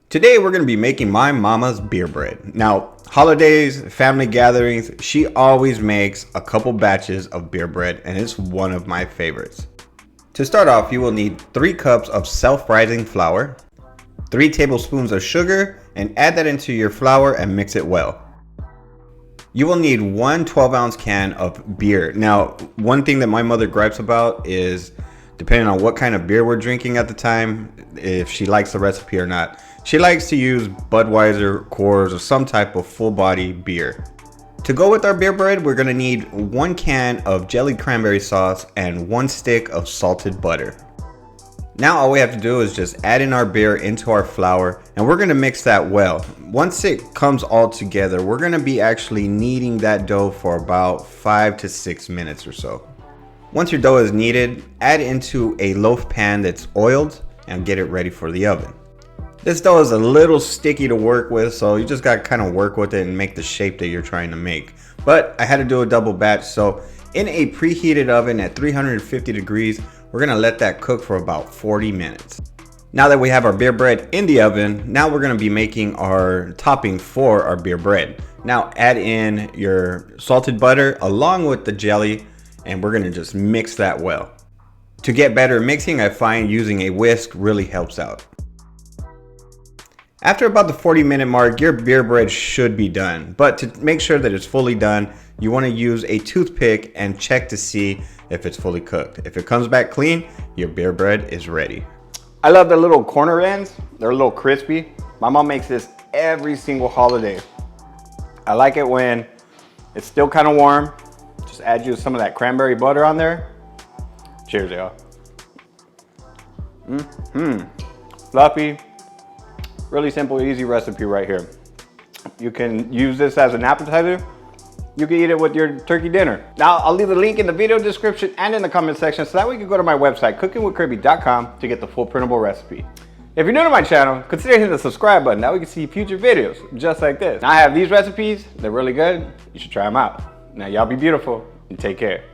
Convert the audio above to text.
Today we're going to be making my mama's beer bread. Now, holidays, family gatherings, she always makes a couple batches of beer bread and it's one of my favorites. To start off, you will need 3 cups of self-rising flour, 3 tablespoons of sugar, and add that into your flour and mix it well. You will need 1 12-ounce can of beer. Now, one thing that my mother gripes about is, depending on what kind of beer we're drinking at the time, if she likes the recipe or not. She likes to use Budweiser, Coors, or some type of full body beer. To go with our beer bread, we're gonna need 1 can of jellied cranberry sauce and 1 stick of salted butter. Now all we have to do is just add in our beer into our flour and we're gonna mix that well. Once it comes all together, we're gonna be actually kneading that dough for about 5 to 6 minutes or so. Once your dough is kneaded, add into a loaf pan that's oiled and get it ready for the oven. This dough is a little sticky to work with, so you just gotta kind of work with it and make the shape that you're trying to make. But I had to do a double batch, so in a preheated oven at 350 degrees, we're gonna let that cook for about 40 minutes. Now that we have our beer bread in the oven, now we're gonna be making our topping for our beer bread. Now add in your salted butter along with the jelly, and we're gonna just mix that well. To get better mixing, I find using a whisk really helps out. After about the 40-minute mark, your beer bread should be done. But to make sure that it's fully done, you want to use a toothpick and check to see if it's fully cooked. If it comes back clean, your beer bread is ready. I love the little corner ends. They're a little crispy. My mom makes this every single holiday. I like it when it's still kind of warm. Just add you some of that cranberry butter on there. Cheers, y'all. Fluffy. Really simple, easy recipe right here. You can use this as an appetizer. You can eat it with your turkey dinner. Now, I'll leave the link in the video description and in the comment section so that way you can go to my website, cookingwithkirby.com, to get the full printable recipe. If you're new to my channel, consider hitting the subscribe button. That way you can see future videos just like this. Now, I have these recipes. They're really good. You should try them out. Now, y'all be beautiful and take care.